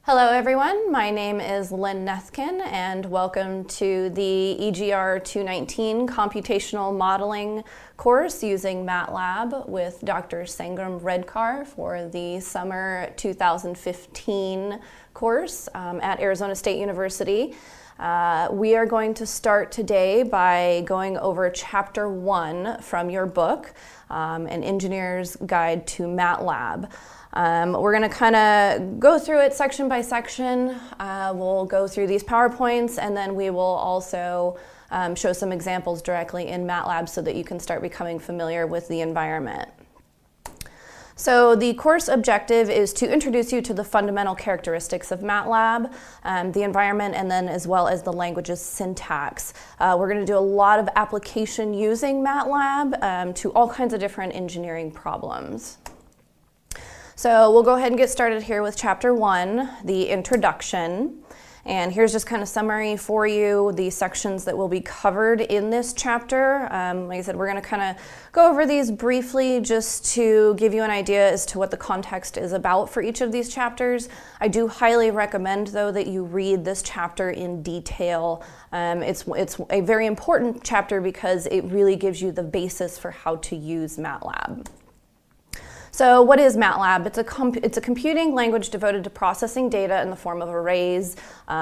Hello everyone, my name is Lynn Nethkin and welcome to the EGR 219 Computational Modeling course using MATLAB with Dr. Sangram Redkar for the summer 2015 course at Arizona State University. We are going to start today by going over Chapter 1 from your book, An Engineer's Guide to MATLAB. We're going to kind of go through it section by section. We'll go through these PowerPoints and then we will also show some examples directly in MATLAB so that you can start becoming familiar with the environment. So the course objective is to introduce you to the fundamental characteristics of MATLAB, the environment, and then as well as the language's syntax. We're going to do a lot of application using MATLAB to all kinds of different engineering problems. So we'll go ahead and get started here with Chapter 1, the introduction. And here's just kind of summary for you, the sections that will be covered in this chapter. Like I said, we're going to kind of go over these briefly just to give you an idea as to what the context is about for each of these chapters. I do highly recommend, though, that you read this chapter in detail. It's a very important chapter because it really gives you the basis for how to use MATLAB. So what is MATLAB? It's a computing language devoted to processing data in the form of arrays,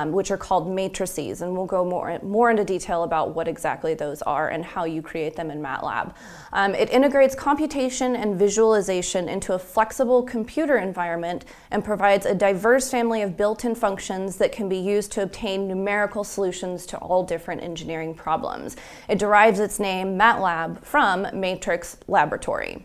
which are called matrices, and we'll go more into detail about what exactly those are and how you create them in MATLAB. It integrates computation and visualization into a flexible computer environment and provides a diverse family of built-in functions that can be used to obtain numerical solutions to all different engineering problems. It derives its name, MATLAB, from Matrix Laboratory.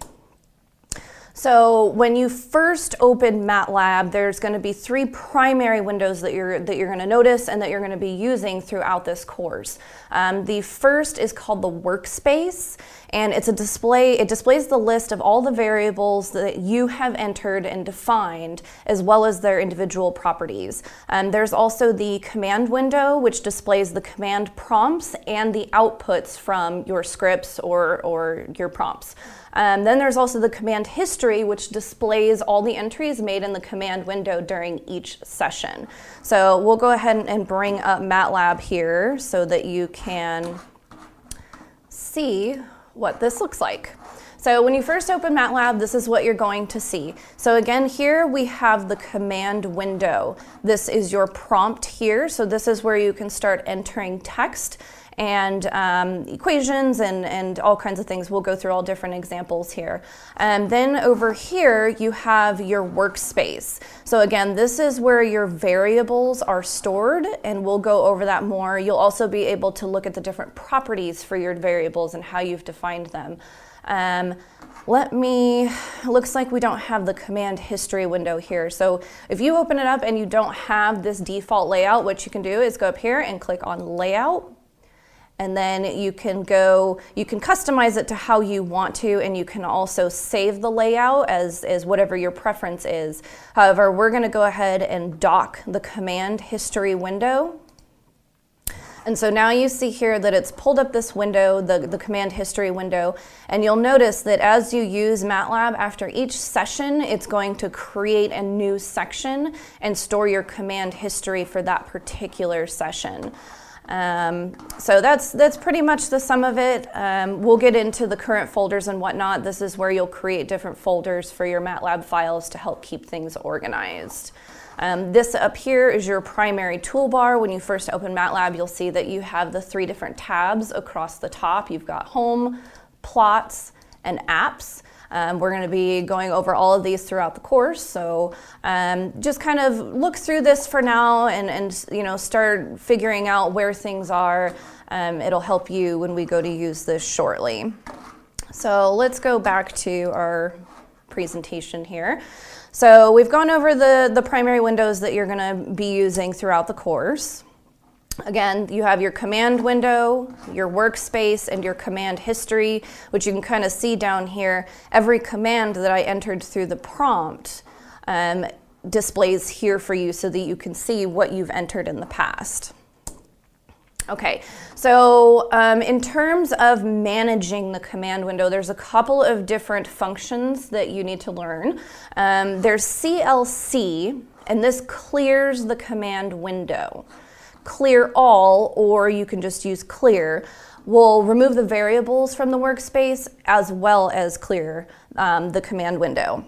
So when you first open MATLAB, there's going to be three primary windows that you're going to notice and that you're going to be using throughout this course. The first is called the workspace, and it's a display. It displays the list of all the variables that you have entered and defined, as well as their individual properties. There's also the command window, which displays the command prompts and the outputs from your scripts or your prompts. Then there's also the command history, which displays all the entries made in the command window during each session. So we'll go ahead and bring up MATLAB here so that you can see what this looks like. So when you first open MATLAB, this is what you're going to see. So again, here we have the command window. This is your prompt here. So this is where you can start entering text and equations and all kinds of things. We'll go through all different examples here. And then over here, you have your workspace. So again, this is where your variables are stored, and we'll go over that more. You'll also be able to look at the different properties for your variables and how you've defined them. Looks like we don't have the command history window here. So if you open it up and you don't have this default layout, what you can do is go up here and click on Layout. And then you can customize it to how you want to, and you can also save the layout as whatever your preference is. However, we're going to go ahead and dock the command history window. And so now you see here that it's pulled up this window, the command history window, and you'll notice that as you use MATLAB, after each session, it's going to create a new section and store your command history for that particular session. So that's pretty much the sum of it. We'll get into the current folders and whatnot. This is where you'll create different folders for your MATLAB files to help keep things organized. This up here is your primary toolbar. When you first open MATLAB, you'll see that you have the three different tabs across the top. You've got Home, Plots, and Apps. We're going to be going over all of these throughout the course, so just kind of look through this for now and start figuring out where things are. It'll help you when we go to use this shortly. So let's go back to our presentation here. So we've gone over the primary windows that you're going to be using throughout the course. Again, you have your command window, your workspace, and your command history, which you can kind of see down here. Every command that I entered through the prompt displays here for you so that you can see what you've entered in the past. Okay, so in terms of managing the command window, there's a couple of different functions that you need to learn. There's CLC, and this clears the command window. Clear all, or you can just use clear, will remove the variables from the workspace as well as clear the command window.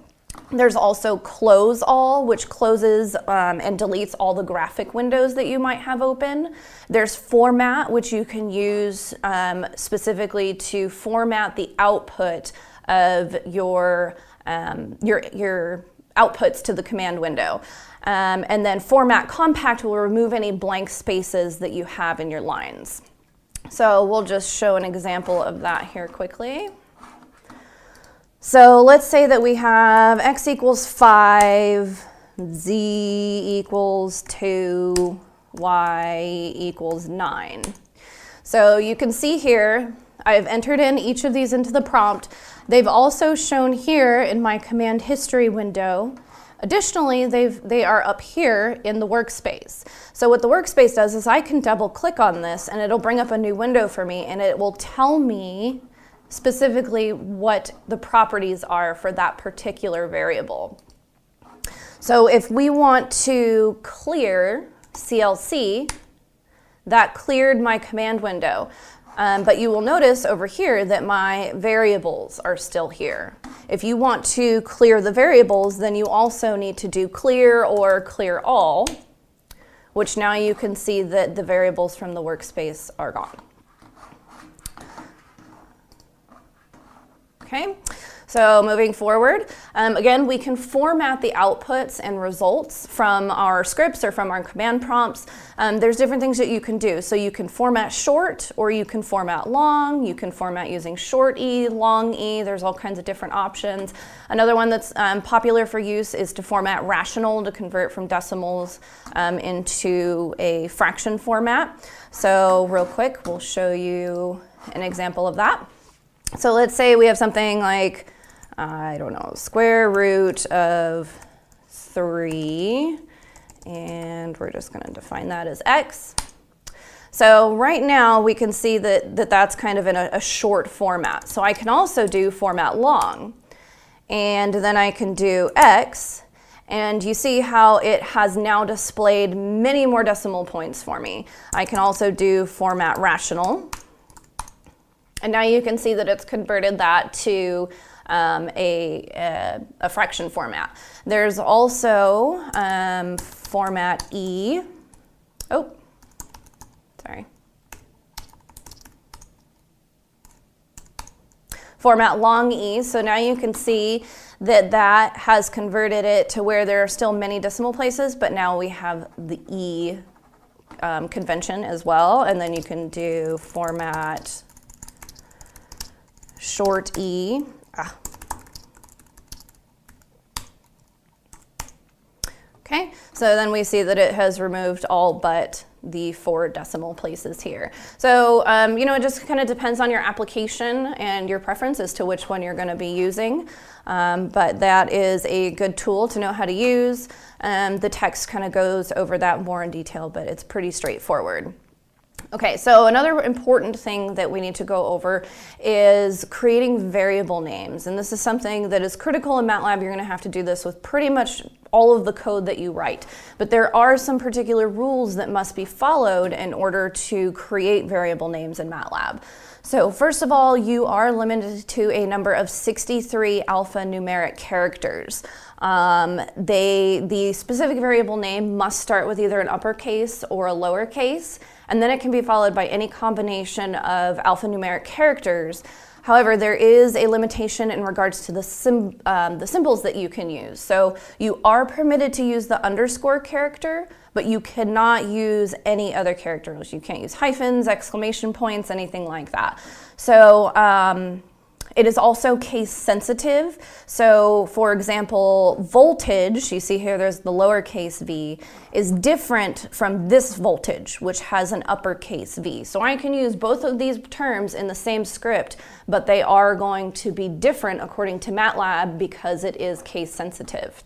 There's also close all, which closes and deletes all the graphic windows that you might have open. There's format, which you can use specifically to format the output of your outputs to the command window. And then format compact will remove any blank spaces that you have in your lines. So we'll just show an example of that here quickly. So let's say that we have x equals 5, z equals 2, y equals 9. So you can see here, I've entered in each of these into the prompt. They've also shown here in my command history window. Additionally, they are up here in the workspace. So what the workspace does is I can double click on this and it'll bring up a new window for me, and it will tell me specifically what the properties are for that particular variable. So if we want to clear CLC, that cleared my command window. But you will notice over here that my variables are still here. If you want to clear the variables, then you also need to do clear or clear all, which now you can see that the variables from the workspace are gone. Okay, so moving forward, again, we can format the outputs and results from our scripts or from our command prompts. There's different things that you can do. So you can format short, or you can format long. You can format using short E, long E. There's all kinds of different options. Another one that's popular for use is to format rational, to convert from decimals into a fraction format. So real quick, we'll show you an example of that. So let's say we have something like, I don't know, square root of 3, and we're just going to define that as x. So right now we can see that that's kind of in a short format. So I can also do format long, and then I can do x, and you see how it has now displayed many more decimal points for me. I can also do format rational. And now you can see that it's converted that to a fraction format. There's also format E. Oh, sorry. Format long E. So now you can see that that has converted it to where there are still many decimal places, but now we have the E convention as well. And then you can do format short E. Okay, so then we see that it has removed all but the 4 decimal places here. So, you know, it just kind of depends on your application and your preference as to which one you're going to be using. But that is a good tool to know how to use. The text kind of goes over that more in detail, but it's pretty straightforward. Okay, so another important thing that we need to go over is creating variable names. And this is something that is critical in MATLAB. You're going to have to do this with pretty much all of the code that you write. But there are some particular rules that must be followed in order to create variable names in MATLAB. So first of all, you are limited to a number of 63 alphanumeric characters. The specific variable name must start with either an uppercase or a lowercase, and then it can be followed by any combination of alphanumeric characters. However, there is a limitation in regards to the symbols that you can use. So you are permitted to use the underscore character, but you cannot use any other characters. You can't use hyphens, exclamation points, anything like that. So it is also case sensitive. So for example, voltage, you see here there's the lowercase v, is different from this voltage, which has an uppercase v. So I can use both of these terms in the same script, but they are going to be different according to MATLAB because it is case sensitive.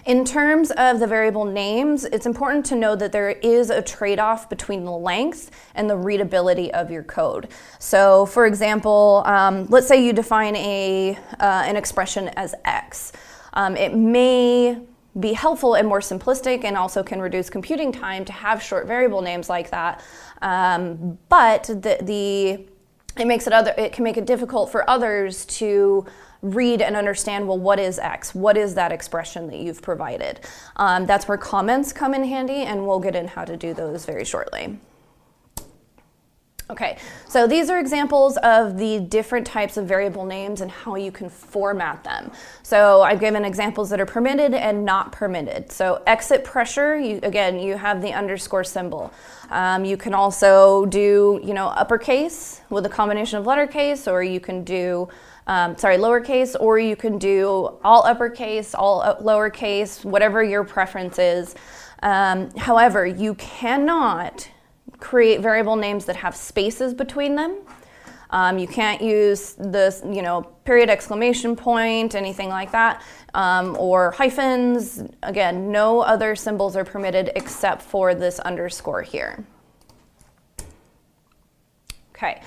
In terms of the variable names, it's important to know that there is a trade-off between the length and the readability of your code. So for example, let's say you define an expression as x. It may be helpful and more simplistic and also can reduce computing time to have short variable names like that. But it can make it difficult for others to read and understand, well, what is x? What is that expression that you've provided? That's where comments come in handy, and we'll get in how to do those very shortly. Okay, so these are examples of the different types of variable names and how you can format them. So I've given examples that are permitted and not permitted. So exit pressure, again, you have the underscore symbol. You can also do, uppercase with a combination of lettercase, or you can do lowercase, or you can do all uppercase, all lowercase, whatever your preference is. However, you cannot create variable names that have spaces between them. You can't use this, period, exclamation point, anything like that, or hyphens. Again, no other symbols are permitted except for this underscore here. Okay.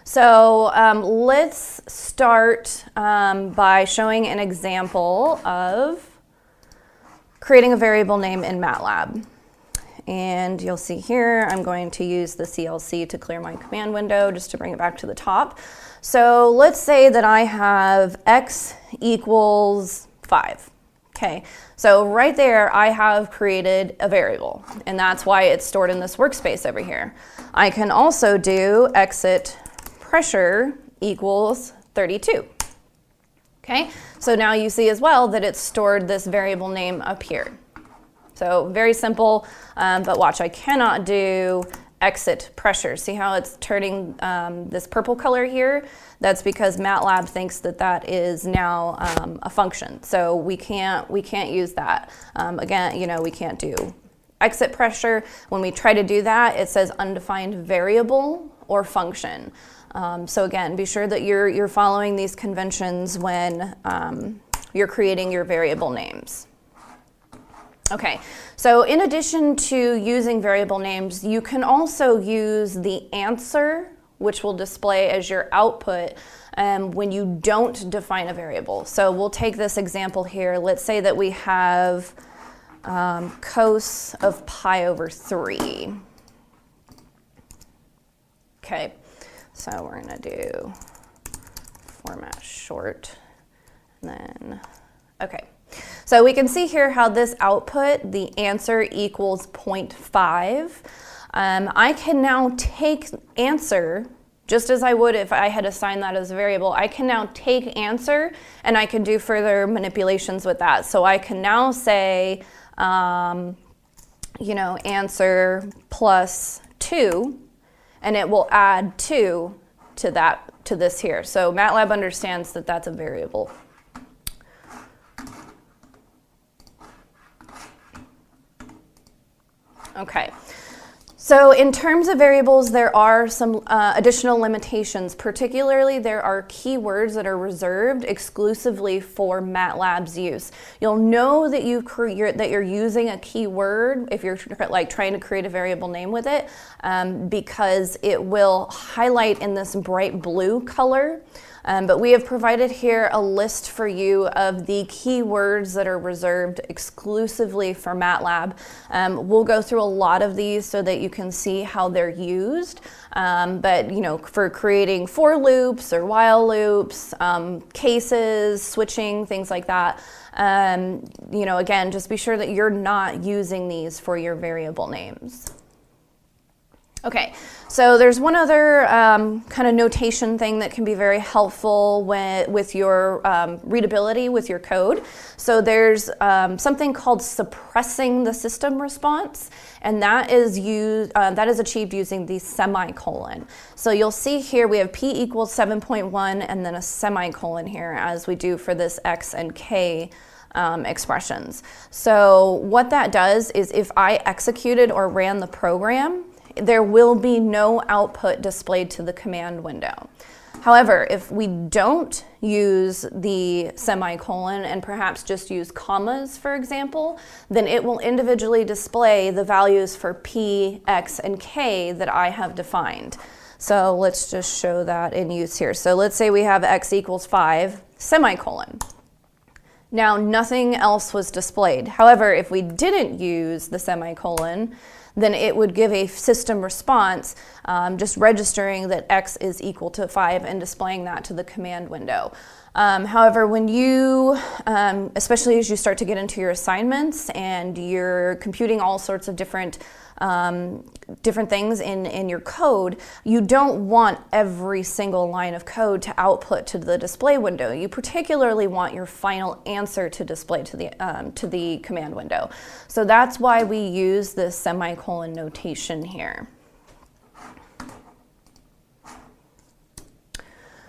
So let's start by showing an example of creating a variable name in MATLAB. And you'll see here, I'm going to use the CLC to clear my command window just to bring it back to the top. So let's say that I have x equals 5. Okay, so right there I have created a variable, and that's why it's stored in this workspace over here. I can also do exit pressure equals 32. Okay, so now you see as well that it's stored this variable name up here. So very simple, but watch, I cannot do exit pressure. See how it's turning this purple color here? That's because MATLAB thinks that that is now a function. So we can't use that. Again, we can't do exit pressure. When we try to do that, it says undefined variable or function. So again, be sure that you're following these conventions when you're creating your variable names. Okay, so in addition to using variable names, you can also use the answer, which will display as your output when you don't define a variable. So we'll take this example here. Let's say that we have cos of pi over 3. Okay, so we're going to do format short, and then, okay. So we can see here how this output, the answer equals 0.5. I can now take answer, just as I would if I had assigned that as a variable. I can now take answer and I can do further manipulations with that. So I can now say, answer plus 2, and it will add 2 to this here. So MATLAB understands that that's a variable. Okay, so in terms of variables, there are some additional limitations. Particularly, there are keywords that are reserved exclusively for MATLAB's use. You'll know that you're using a keyword if you're trying to create a variable name with it, because it will highlight in this bright blue color. But we have provided here a list for you of the keywords that are reserved exclusively for MATLAB. We'll go through a lot of these so that you can see how they're used. But for creating for loops or while loops, cases, switching, things like that. Again, just be sure that you're not using these for your variable names. Okay, so there's one other kind of notation thing that can be very helpful with your readability with your code. So there's something called suppressing the system response, and that is achieved using the semicolon. So you'll see here we have p equals 7.1 and then a semicolon here, as we do for this x and k expressions. So what that does is if I executed or ran the program, there will be no output displayed to the command window. However, if we don't use the semicolon and perhaps just use commas, for example, then it will individually display the values for p, x, and k that I have defined. So let's just show that in use here. So let's say we have x equals 5, semicolon. Now nothing else was displayed. However, if we didn't use the semicolon, then it would give a system response just registering that x is equal to 5 and displaying that to the command window. However, when you, especially as you start to get into your assignments and you're computing all sorts of different things in your code, you don't want every single line of code to output to the display window. You particularly want your final answer to display to the command window. So that's why we use this semicolon notation here.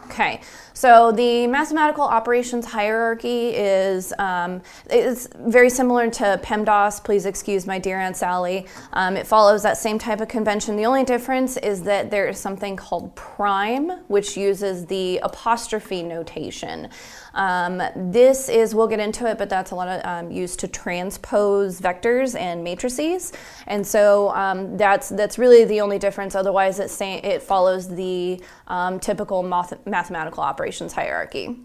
Okay, so the mathematical operations hierarchy is very similar to PEMDAS. Please excuse my dear Aunt Sally. It follows that same type of convention. The only difference is that there is something called prime, which uses the apostrophe notation. This is, we'll get into it, but that's a lot of used to transpose vectors and matrices. And so that's really the only difference. Otherwise, it follows the typical mathematical operations hierarchy.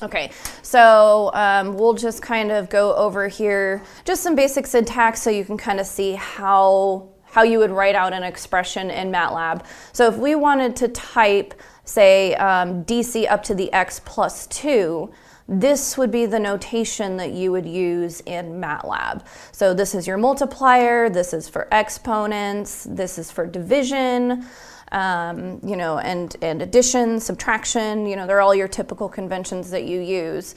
Okay, so we'll just kind of go over here, just some basic syntax so you can kind of see how you would write out an expression in MATLAB. So if we wanted to type, say, DC up to the x plus 2, this would be the notation that you would use in MATLAB. So this is your multiplier, this is for exponents, this is for division, you know, and addition, subtraction, you know, they're all your typical conventions that you use.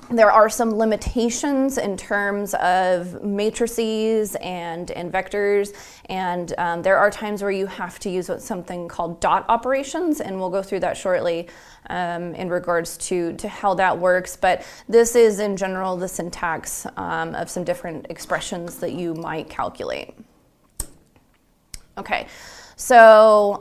There are some limitations in terms of matrices and vectors, and there are times where you have to use something called dot operations, and we'll go through that shortly in regards to how that works. But this is, in general, the syntax of some different expressions that you might calculate. Okay, so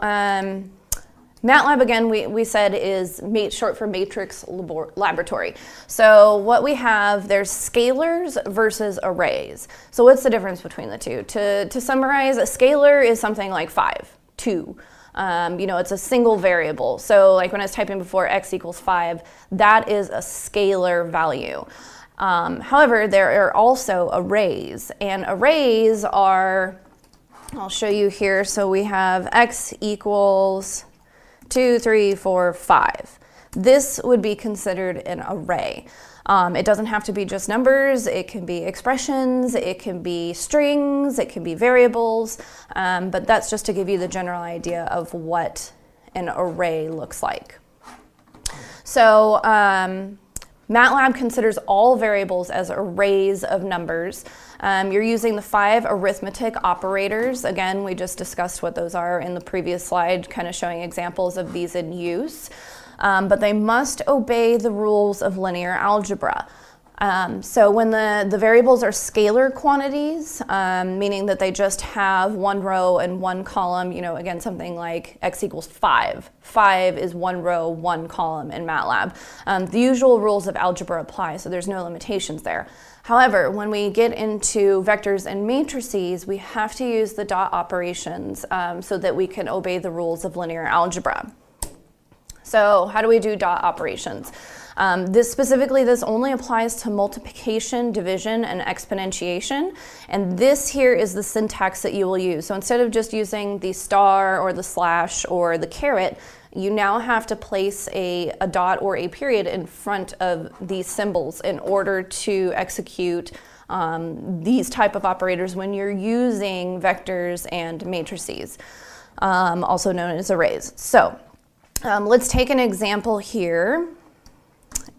MATLAB, again, we said is short for Matrix Laboratory. So what we have, there's scalars versus arrays. So what's the difference between the two? To summarize, a scalar is something like 5, 2. You know, it's a single variable. So like when I was typing before, x equals 5, that is a scalar value. However, there are also arrays, and arrays are, I'll show you here. So we have x equals 2, 3, 4, 5. This would be considered an array. It doesn't have to be just numbers. It can be expressions, it can be strings, it can be variables, but that's just to give you the general idea of what an array looks like. So MATLAB considers all variables as arrays of numbers. You're using the 5 arithmetic operators. Again, we just discussed what those are in the previous slide, kind of showing examples of these in use. But they must obey the rules of linear algebra. So when the variables are scalar quantities, meaning that they just have one row and one column, you know, again, something like x equals 5. 5 is one row, one column in MATLAB. The usual rules of algebra apply, so there's no limitations there. However, when we get into vectors and matrices, we have to use the dot operations so that we can obey the rules of linear algebra. So how do we do dot operations? This only applies to multiplication, division, and exponentiation. And this here is the syntax that you will use. So instead of just using the star or the slash or the caret, you now have to place a dot or a period in front of these symbols in order to execute these type of operators when you're using vectors and matrices, also known as arrays. So let's take an example here.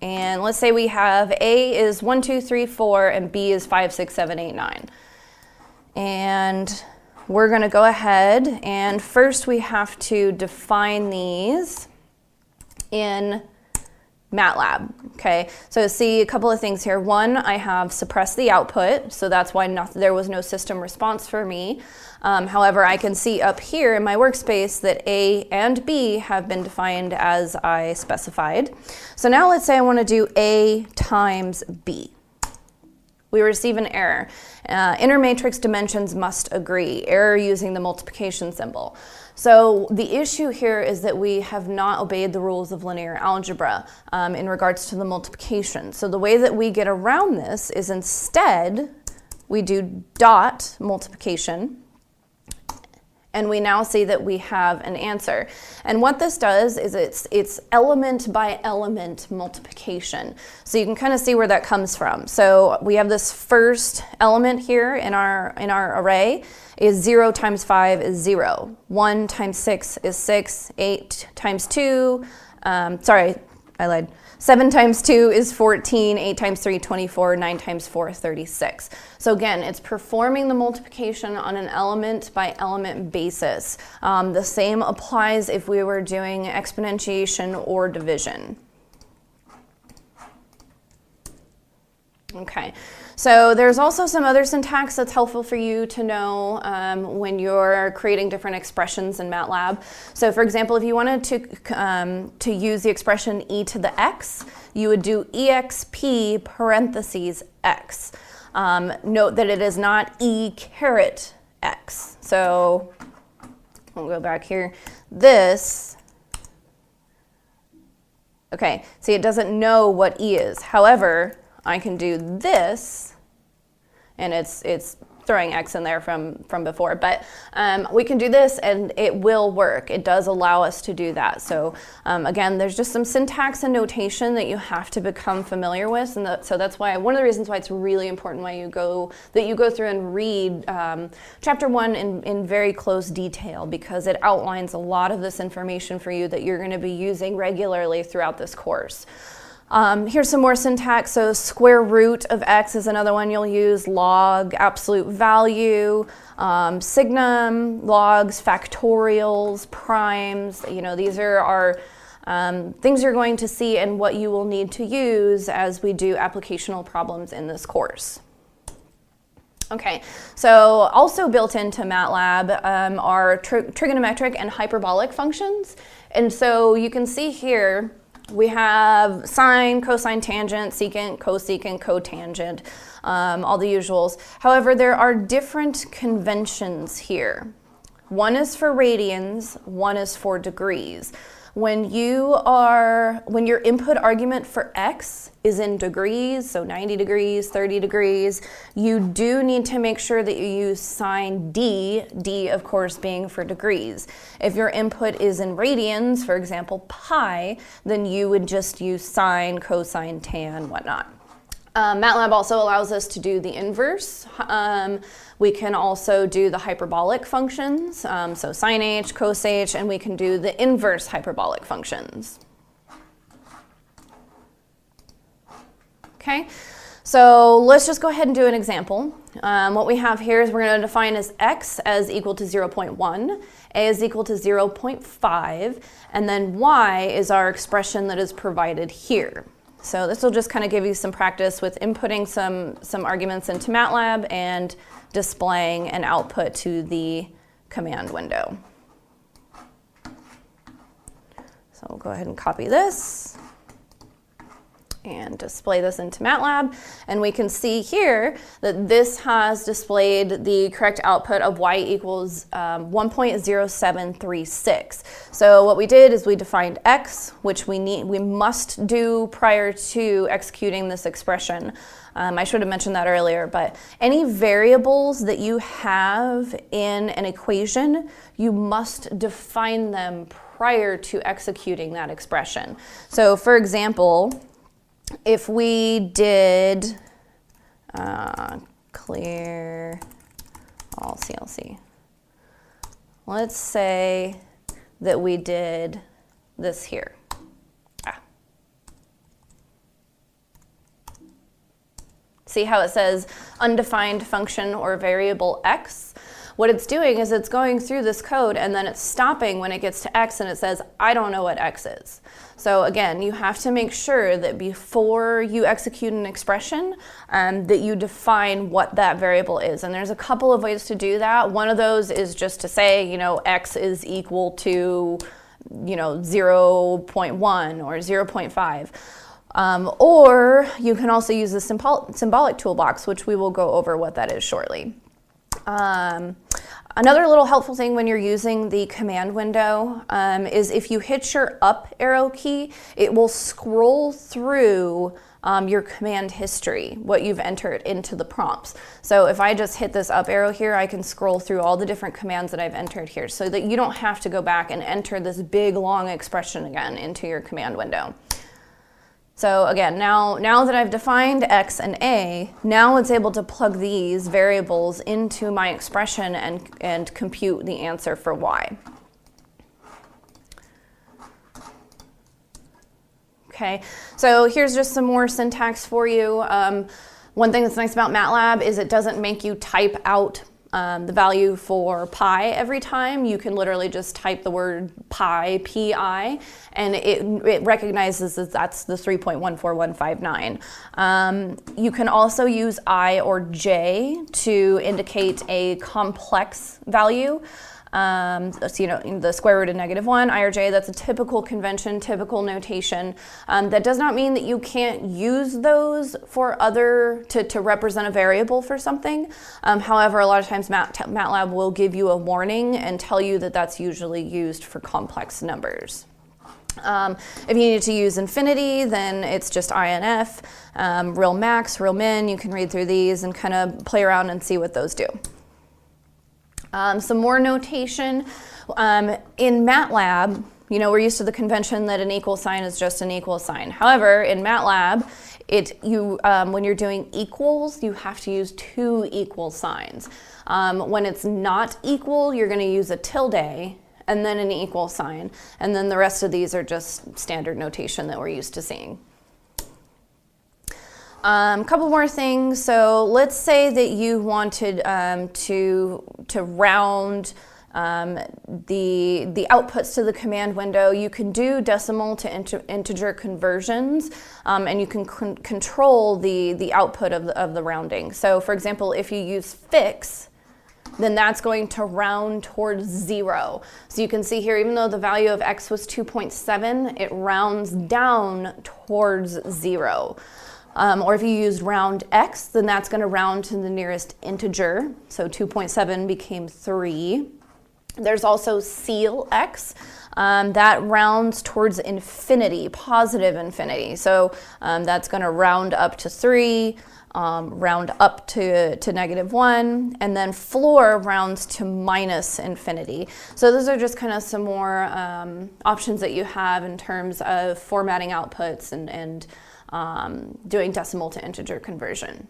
And let's say we have A is 1, 2, 3, 4, and B is 5, 6, 7, 8, 9. And we're going to go ahead and first we have to define these in MATLAB, okay? So see a couple of things here. One, I have suppressed the output, so that's why there was no system response for me. However, I can see up here in my workspace that A and B have been defined as I specified. So now let's say I want to do A times B. We receive an error. Inner matrix dimensions must agree. Error using the multiplication symbol. So the issue here is that we have not obeyed the rules of linear algebra in regards to the multiplication. So the way that we get around this is instead we do dot multiplication, and we now see that we have an answer. And what this does is it's element by element multiplication. So you can kind of see where that comes from. So we have this first element here in our array is 0 times 5 is 0. 1 times 6 is 6. 8 times 2, sorry, I lied. 7 times 2 is 14, 8 times 3, 24, 9 times 4, 36. So again, it's performing the multiplication on an element by element basis. The same applies if we were doing exponentiation or division. Okay, so there's also some other syntax that's helpful for you to know when you're creating different expressions in MATLAB. So for example, if you wanted to use the expression e to the x, you would do exp parentheses x. Note that it is not e caret x. So we'll go back here. This, okay, see, it doesn't know what e is. However, I can do this, and it's throwing x in there from before, but we can do this and it will work. It does allow us to do that. So again, there's just some syntax and notation that you have to become familiar with, and so that's why one of the reasons why it's really important that you go through and read chapter 1 in very close detail, because it outlines a lot of this information for you that you're going to be using regularly throughout this course. Here's some more syntax. So square root of x is another one you'll use. Log, absolute value, signum, logs, factorials, primes. You know, these are our things you're going to see and what you will need to use as we do applicational problems in this course. Okay, so also built into MATLAB are trigonometric and hyperbolic functions. And so you can see here, we have sine, cosine, tangent, secant, cosecant, cotangent, all the usuals. However, there are different conventions here. One is for radians, one is for degrees. When your input argument for x is in degrees, so 90 degrees, 30 degrees, you do need to make sure that you use sine d, d of course being for degrees. If your input is in radians, for example pi, then you would just use sine, cosine, tan, whatnot. MATLAB also allows us to do the inverse. We can also do the hyperbolic functions, so sine h, cos h, and we can do the inverse hyperbolic functions. Okay, so let's just go ahead and do an example. What we have here is we're going to define as x as equal to 0.1, a is equal to 0.5, and then y is our expression that is provided here. So this will just kind of give you some practice with inputting some arguments into MATLAB and displaying an output to the command window. So we'll go ahead and copy this and display this into MATLAB, and we can see here that this has displayed the correct output of y equals 1.0736. So what we did is we defined x, which we must do prior to executing this expression. I should have mentioned that earlier, but any variables that you have in an equation, you must define them prior to executing that expression. So for example, if we did clear all CLC, let's say that we did this here. See how it says undefined function or variable x? what it's doing is it's going through this code and then it's stopping when it gets to x and it says, I don't know what x is. So again, you have to make sure that before you execute an expression, that you define what that variable is. And there's a couple of ways to do that. One of those is just to say, x is equal to, 0.1 or 0.5. Or you can also use the symbolic toolbox, which we will go over what that is shortly. Another little helpful thing when you're using the command window is if you hit your up arrow key, it will scroll through your command history, what you've entered into the prompts. So if I just hit this up arrow here, I can scroll through all the different commands that I've entered here so that you don't have to go back and enter this big long expression again into your command window. So again, now that I've defined x and a, now it's able to plug these variables into my expression and compute the answer for y. Okay, so here's just some more syntax for you. One thing that's nice about MATLAB is it doesn't make you type out the value for pi every time. You can literally just type the word pi, P-I, and it recognizes that that's the 3.14159. You can also use I or J to indicate a complex value. So, the square root of -1, I or J, that's a typical convention, typical notation. That does not mean that you can't use those for to represent a variable for something. However, a lot of times MATLAB will give you a warning and tell you that that's usually used for complex numbers. If you need to use infinity, then it's just INF, real max, real min. You can read through these and kind of play around and see what those do. Some more notation. In MATLAB, we're used to the convention that an equal sign is just an equal sign. However, in MATLAB, when you're doing equals, you have to use two equal signs. When it's not equal, you're going to use a tilde and then an equal sign. And then the rest of these are just standard notation that we're used to seeing. Couple more things. So let's say that you wanted to round the outputs to the command window. You can do decimal to integer conversions, and you can control the output of the rounding. So for example, if you use fix, then that's going to round towards 0. So you can see here, even though the value of x was 2.7, it rounds down towards 0. Or if you used round x, then that's going to round to the nearest integer. So 2.7 became 3. There's also ceil x. That rounds towards infinity, positive infinity. So that's going to round up to 3, round up to -1, and then floor rounds to minus infinity. So those are just kind of some more options that you have in terms of formatting outputs and doing decimal to integer conversion.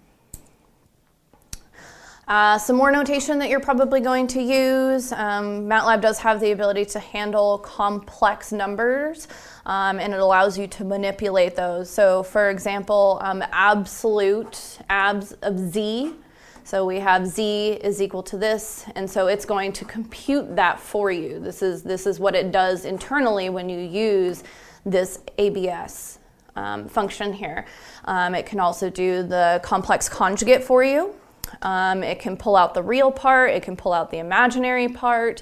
Some more notation that you're probably going to use. MATLAB does have the ability to handle complex numbers, and it allows you to manipulate those. So for example, absolute abs of z. So we have z is equal to this, and so it's going to compute that for you. This is what it does internally when you use this ABS function here. It can also do the complex conjugate for you. It can pull out the real part, it can pull out the imaginary part.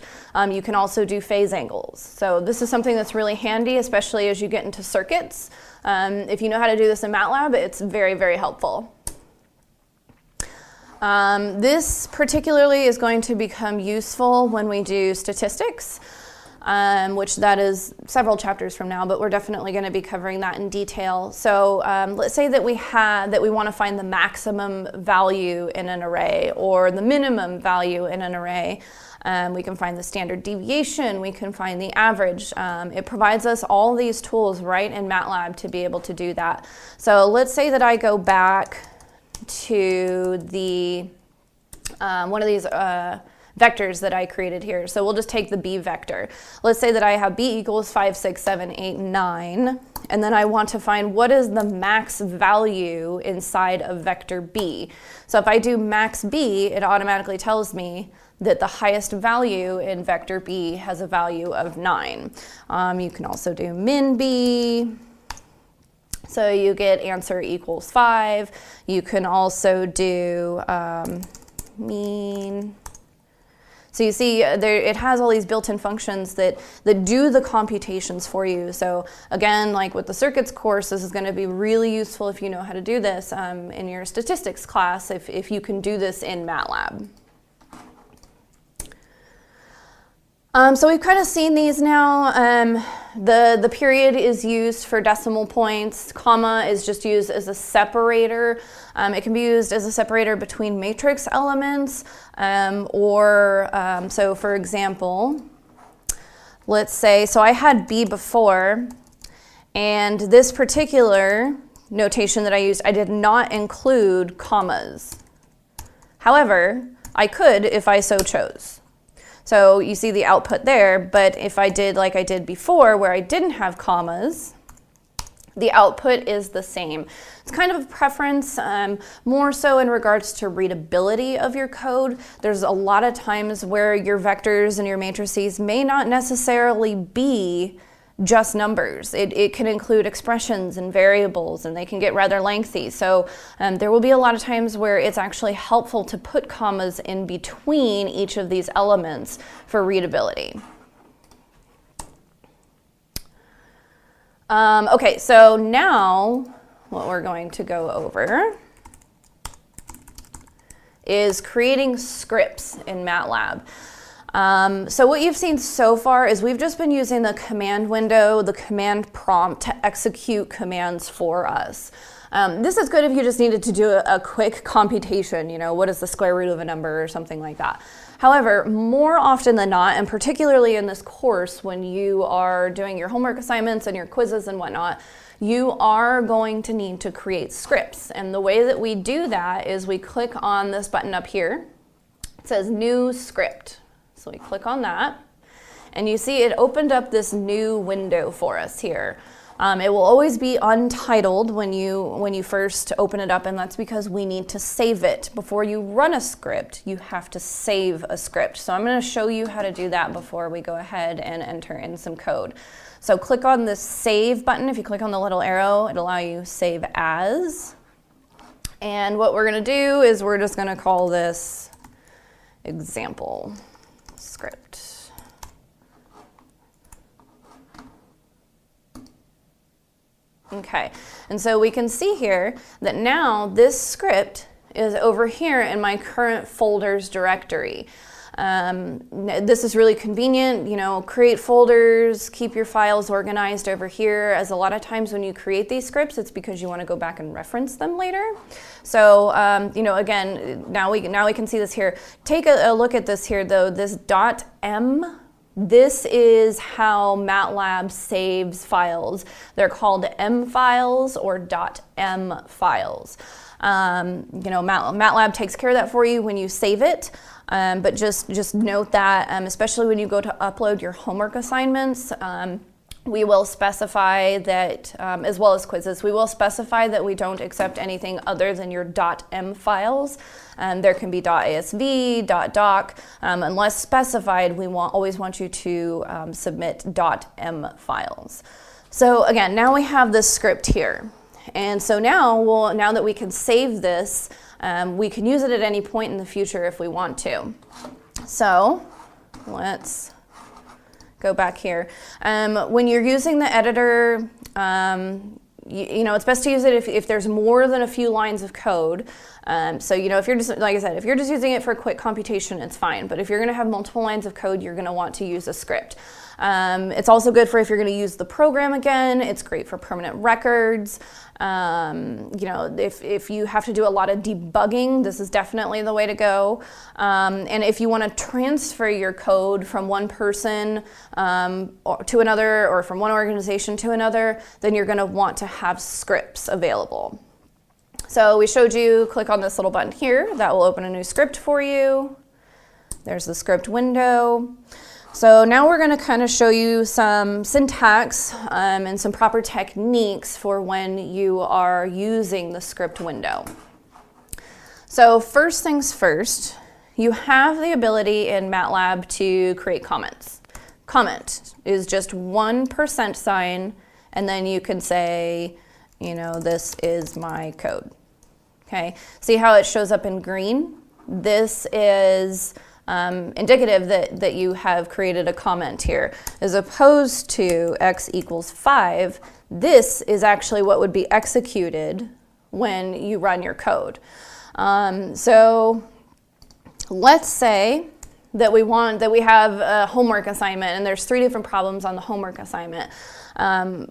You can also do phase angles. So this is something that's really handy, especially as you get into circuits. If you know how to do this in MATLAB, it's very, very helpful. This particularly is going to become useful when we do statistics. Which that is several chapters from now, but we're definitely going to be covering that in detail. So let's say that we want to find the maximum value in an array or the minimum value in an array. We can find the standard deviation, we can find the average. It provides us all these tools right in MATLAB to be able to do that. So let's say that I go back to the one of these vectors that I created here. So we'll just take the b vector. Let's say that I have b equals 5, 6, 7, 8, 9, and then I want to find what is the max value inside of vector B. So if I do max B, it automatically tells me that the highest value in vector B has a value of 9. You can also do min B. So you get answer equals 5. You can also do mean. So you see, it has all these built-in functions that do the computations for you. So again, like with the circuits course, this is going to be really useful if you know how to do this in your statistics class, if you can do this in MATLAB. So we've kind of seen these now. The period is used for decimal points. Comma is just used as a separator. It can be used as a separator between matrix elements, so for example, let's say, so I had B before, and this particular notation that I used, I did not include commas. However, I could if I so chose. So you see the output there, but if I did like I did before where I didn't have commas, the output is the same. It's kind of a preference, more so in regards to readability of your code. There's a lot of times where your vectors and your matrices may not necessarily be just numbers. It can include expressions and variables, and they can get rather lengthy. So there will be a lot of times where it's actually helpful to put commas in between each of these elements for readability. Okay, so now what we're going to go over is creating scripts in MATLAB. So what you've seen so far is we've just been using the command window, the command prompt to execute commands for us. This is good if you just needed to do a quick computation, what is the square root of a number or something like that. However, more often than not, and particularly in this course when you are doing your homework assignments and your quizzes and whatnot, you are going to need to create scripts. And the way that we do that is we click on this button up here. It says New Script. So we click on that, and you see it opened up this new window for us here. It will always be untitled when you first open it up, and that's because we need to save it. Before you run a script, you have to save a script. So I'm going to show you how to do that before we go ahead and enter in some code. So click on the Save button. If you click on the little arrow, it'll allow you Save As. And what we're going to do is we're just going to call this example script. Okay, and so we can see here that now this script is over here in my current folders directory. This is really convenient, create folders, keep your files organized over here, as a lot of times when you create these scripts, it's because you want to go back and reference them later. So, again, now we can see this here. Take a look at this here, though, this .m. This is how MATLAB saves files. They're called M files or .m files. MATLAB takes care of that for you when you save it. But just note that, especially when you go to upload your homework assignments, we will specify that, as well as quizzes, we will specify that we don't accept anything other than your .m files. There can be .asv, .doc. Unless specified, we always want you to submit .m files. So again, now we have this script here. And so now that we can save this, we can use it at any point in the future if we want to. So let's go back here. When you're using the editor, it's best to use it if there's more than a few lines of code. So if you're just, like I said, if you're just using it for a quick computation, it's fine. But if you're going to have multiple lines of code, you're going to want to use a script. It's also good for if you're going to use the program again. It's great for permanent records. If you have to do a lot of debugging, this is definitely the way to go. And if you want to transfer your code from one person to another, or from one organization to another, then you're going to want to have scripts available. So we showed you, click on this little button here. That will open a new script for you. There's the script window. So now we're going to kind of show you some syntax and some proper techniques for when you are using the script window. So first things first, you have the ability in MATLAB to create comments. Comment is just 1% sign, and then you can say, you know, this is my code. Okay, see how it shows up in green? This is indicative that you have created a comment here. As opposed to x equals 5, this is actually what would be executed when you run your code. So let's say that we have a homework assignment, and there's 3 different problems on the homework assignment.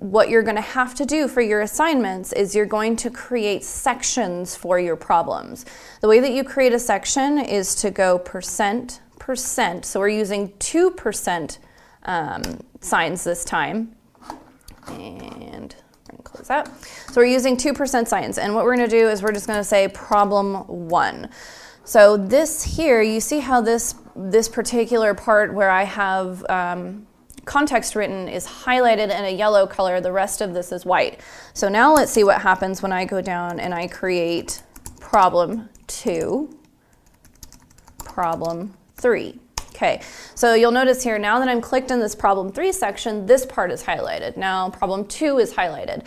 What you're going to have to do for your assignments is you're going to create sections for your problems. The way that you create a section is to go %, %. So we're using 2% signs this time. And we're going to close that. So we're using 2% signs. And what we're going to do is we're just going to say problem 1. So this here, you see how this particular part where I have context written is highlighted in a yellow color. The rest of this is white. So now let's see what happens when I go down and I create problem 2, problem 3. Okay, so you'll notice here now that I'm clicked in this problem 3 section, this part is highlighted. Now problem 2 is highlighted.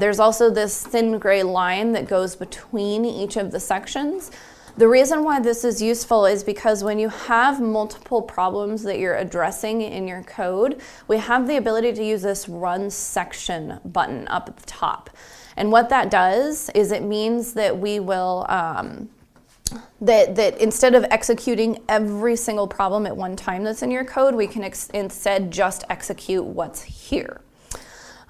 There's also this thin gray line that goes between each of the sections. The reason why this is useful is because when you have multiple problems that you're addressing in your code, we have the ability to use this run section button up at the top. And what that does is it means that we will, that instead of executing every single problem at one time that's in your code, we can instead just execute what's here.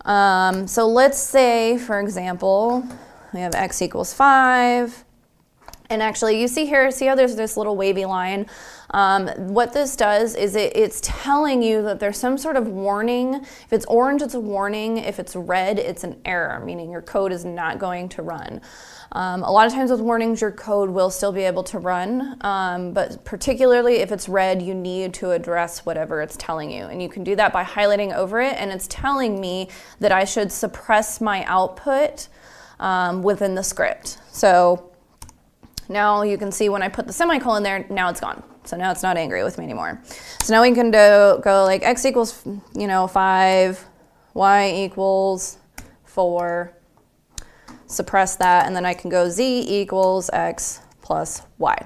So let's say, for example, we have x equals 5. And actually, you see here, see how there's this little wavy line? What this does is it's telling you that there's some sort of warning. If it's orange, it's a warning. If it's red, it's an error, meaning your code is not going to run. A lot of times with warnings, your code will still be able to run, but particularly if it's red, you need to address whatever it's telling you. And you can do that by highlighting over it, and it's telling me that I should suppress my output within the script. So now you can see when I put the semicolon there, now it's gone. So now it's not angry with me anymore. So now we can go like x equals, 5, y equals 4, suppress that, and then I can go z equals x plus y.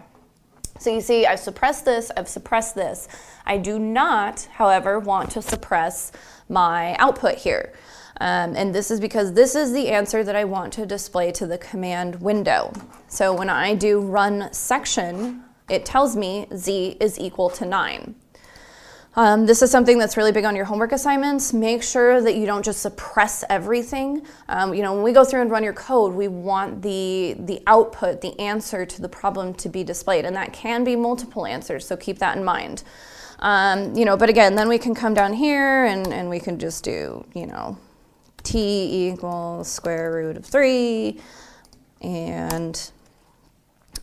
So you see I've suppressed this, I've suppressed this. I do not, however, want to suppress my output here. And this is because this is the answer that I want to display to the command window. So when I do run section, it tells me z is equal to 9. This is something that's really big on your homework assignments. Make sure that you don't just suppress everything. When we go through and run your code, we want the output, the answer to the problem to be displayed. And that can be multiple answers, so keep that in mind. But again, then we can come down here and we can just do, t equals square root of 3 and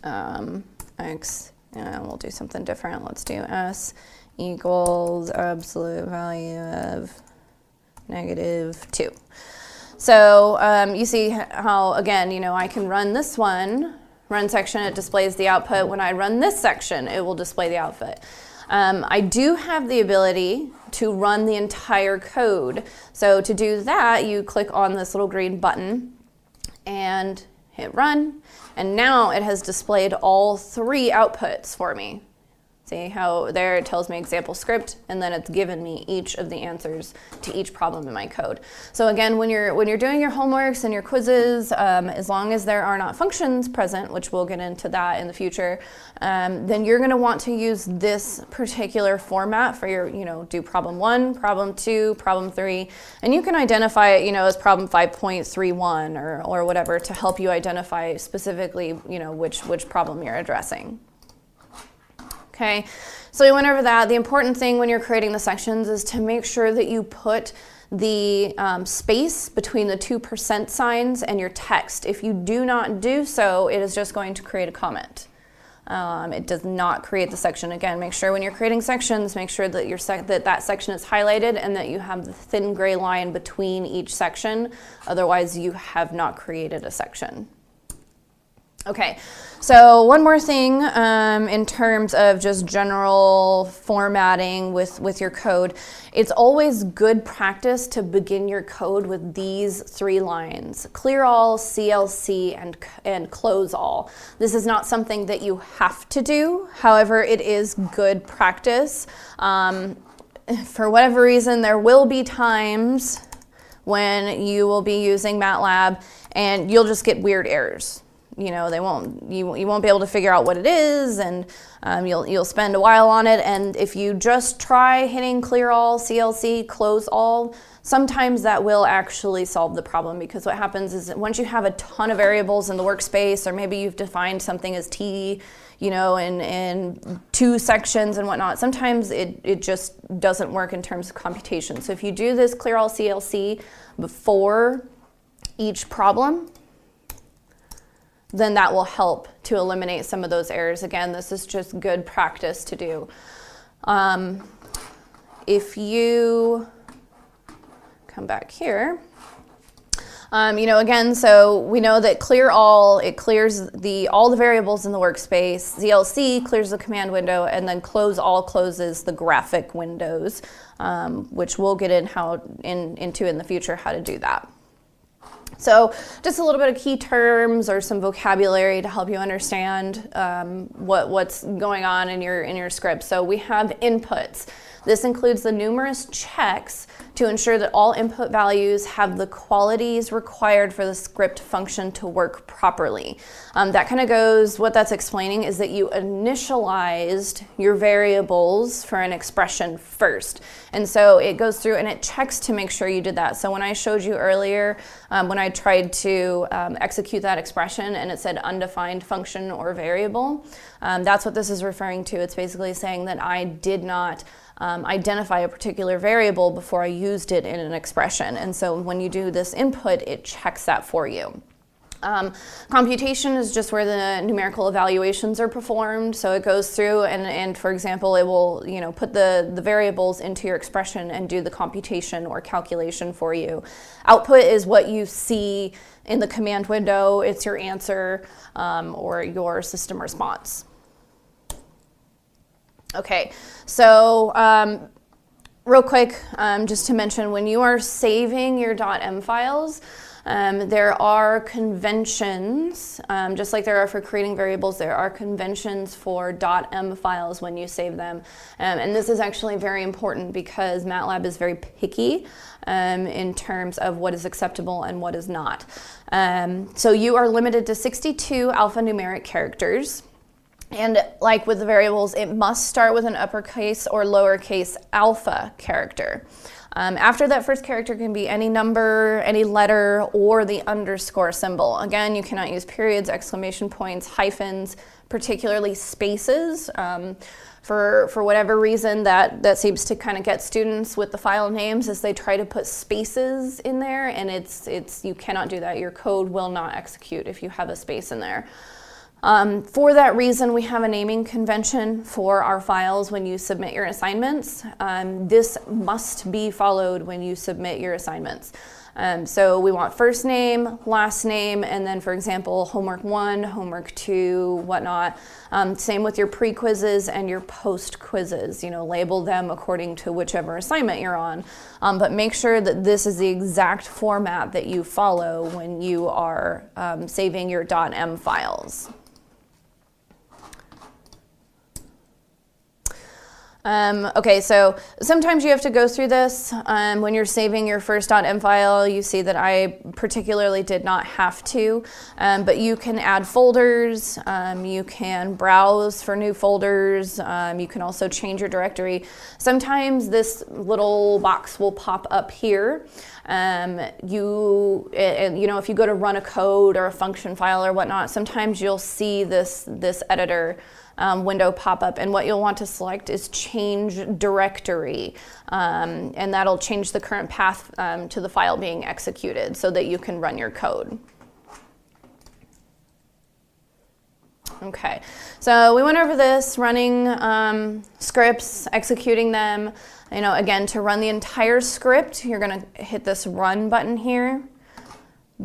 x, and we'll do something different. Let's do s equals absolute value of -2. So you see how, again, I can run this one, run section, it displays the output. When I run this section, it will display the output. I do have the ability to run the entire code. So to do that, you click on this little green button and hit run. And now it has displayed all 3 outputs for me. See how there it tells me example script, and then it's given me each of the answers to each problem in my code. So again, when you're doing your homeworks and your quizzes, as long as there are not functions present, which we'll get into that in the future, then you're going to want to use this particular format for your, do problem 1, problem 2, problem 3, and you can identify it, as problem 5.31 or whatever to help you identify specifically, which problem you're addressing. Okay, so we went over that. The important thing when you're creating the sections is to make sure that you put the space between the 2% signs and your text. If you do not do so, it is just going to create a comment. It does not create the section. Again, make sure when you're creating sections, make sure that that section is highlighted and that you have the thin gray line between each section. Otherwise, you have not created a section. Okay, so one more thing in terms of just general formatting with your code. It's always good practice to begin your code with these 3 lines: clear all, CLC, and close all. This is not something that you have to do. However, it is good practice. For whatever reason, there will be times when you will be using MATLAB and you'll just get weird errors. You know, you won't be able to figure out what it is, and you'll spend a while on it. And if you just try hitting clear all, CLC, close all, sometimes that will actually solve the problem, because what happens is that once you have a ton of variables in the workspace, or maybe you've defined something as T, you know, in 2 sections and whatnot, sometimes it just doesn't work in terms of computation. So if you do this clear all, CLC before each problem, then that will help to eliminate some of those errors. Again, this is just good practice to do. If you come back here, you know, again, so we know that clear all, it clears all the variables in the workspace. CLC clears the command window, and then close all closes the graphic windows, which we'll get into in the future how to do that. So just a little bit of key terms or some vocabulary to help you understand what's going on in your script. So we have inputs. This includes the numerous checks to ensure that all input values have the qualities required for the script function to work properly. That kind of goes, what that's explaining is that you initialized your variables for an expression first. And so it goes through and it checks to make sure you did that. So when I showed you earlier, when I tried to execute that expression and it said undefined function or variable, that's what this is referring to. It's basically saying that I did not identify a particular variable before I used it in an expression. And so when you do this input, it checks that for you. Computation is just where the numerical evaluations are performed. So it goes through and for example, it will, you know, put the variables into your expression and do the computation or calculation for you. Output is what you see in the command window. It's your answer or your system response. Okay, so real quick, just to mention, when you are saving your .m files, there are conventions, just like there are for creating variables, there are conventions for .m files when you save them. And this is actually very important because MATLAB is very picky in terms of what is acceptable and what is not. So you are limited to 62 alphanumeric characters. And like with the variables, it must start with an uppercase or lowercase alpha character. After that first character can be any number, any letter, or the underscore symbol. Again, you cannot use periods, exclamation points, hyphens, particularly spaces. For whatever reason, that seems to kind of get students with the file names as they try to put spaces in there, and you cannot do that. Your code will not execute if you have a space in there. For that reason, we have a naming convention for our files when you submit your assignments. This must be followed when you submit your assignments. So we want first name, last name, and then, for example, homework 1, homework 2, whatnot. Same with your pre-quizzes and your post-quizzes. You know, label them according to whichever assignment you're on. But make sure that this is the exact format that you follow when you are saving your .m files. Okay, so sometimes you have to go through this. When you're saving your first .m file, you see that I particularly did not have to, but you can add folders, you can browse for new folders, you can also change your directory. Sometimes this little box will pop up here. You know, if you go to run a code or a function file or whatnot, sometimes you'll see this editor window pop up, and what you'll want to select is change directory, and that'll change the current path to the file being executed so that you can run your code. Okay, so we went over this, running scripts, executing them. You know, again, to run the entire script, you're going to hit this run button here.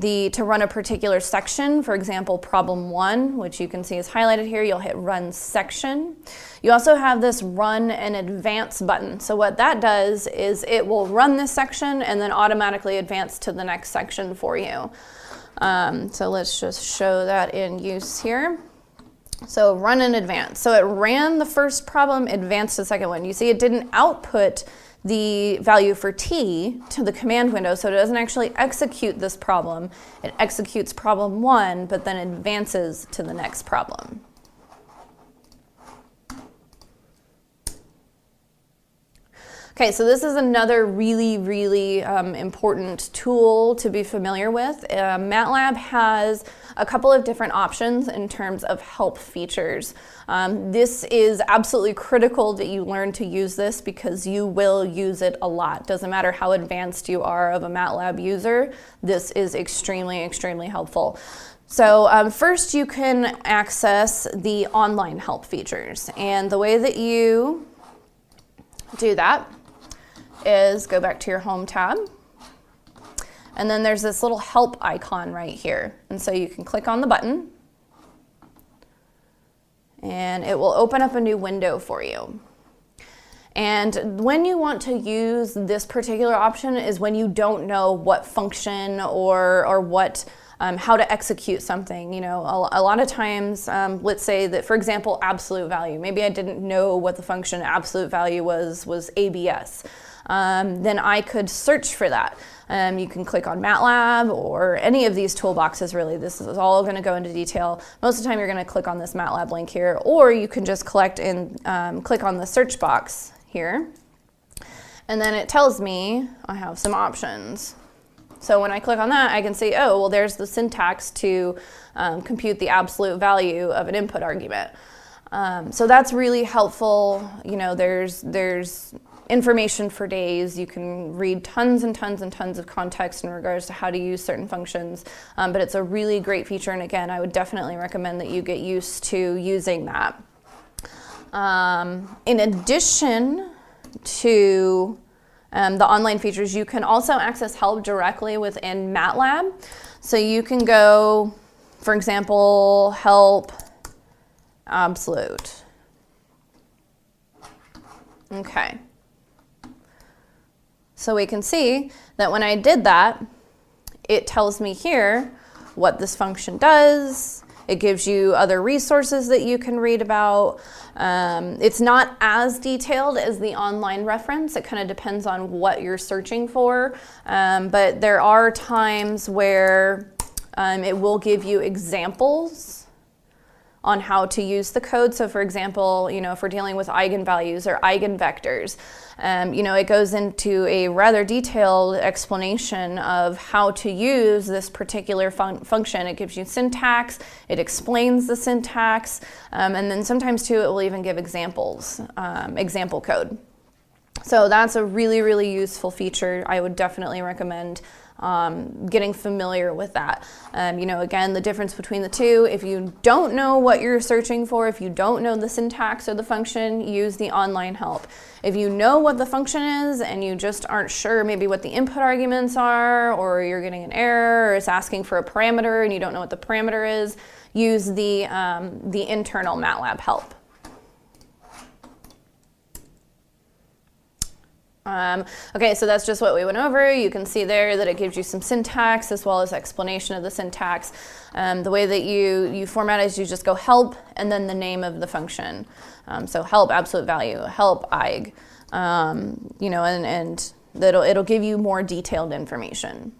To run a particular section, for example, problem 1, which you can see is highlighted here, you'll hit run section. You also have this run and advance button. So what that does is it will run this section and then automatically advance to the next section for you. So let's just show that in use here. So run and advance. So it ran the first problem, advanced to the second one. You see it didn't output the value for t to the command window, so it doesn't actually execute this problem. It executes problem 1, but then advances to the next problem. Okay, so this is another really important tool to be familiar with. MATLAB has a couple of different options in terms of help features. This is absolutely critical that you learn to use this because you will use it a lot. Doesn't matter how advanced you are of a MATLAB user, this is extremely helpful. So first you can access the online help features, and the way that you do that is go back to your home tab, and then there's this little help icon right here, and so you can click on the button and it will open up a new window for you. And when you want to use this particular option is when you don't know what function or what how to execute something. You know, a lot of times, let's say that, for example, absolute value. Maybe I didn't know what the function absolute value was ABS. Then I could search for that. You can click on MATLAB or any of these toolboxes, really. This is all going to go into detail. Most of the time you're going to click on this MATLAB link here, or you can just click on the search box here, and then it tells me I have some options. So when I click on that, I can see, oh, well, there's the syntax to compute the absolute value of an input argument. So that's really helpful. You know, there's information for days. You can read tons and tons of context in regards to how to use certain functions, but it's a really great feature, and again, I would definitely recommend that you get used to using that. In addition to the online features, you can also access help directly within MATLAB. So you can go, for example, help absolute. Okay. So we can see that when I did that, it tells me here what this function does. It gives you other resources that you can read about. It's not as detailed as the online reference. It kind of depends on what you're searching for. But there are times where it will give you examples on how to use the code. So for example, you know, if we're dealing with eigenvalues or eigenvectors, you know, it goes into a rather detailed explanation of how to use this particular function. It gives you syntax, it explains the syntax, and then sometimes too it will even give examples, example code. So that's a really useful feature. I would definitely recommend getting familiar with that. You know, again, the difference between the two, if you don't know what you're searching for, if you don't know the syntax or the function, use the online help. If you know what the function is and you just aren't sure maybe what the input arguments are, or you're getting an error, or it's asking for a parameter and you don't know what the parameter is, use the internal MATLAB help. Okay, so that's just what we went over. You can see there that it gives you some syntax as well as explanation of the syntax. The way that you format is you just go help and then the name of the function. So help absolute value, help eig, you know, and it'll give you more detailed information.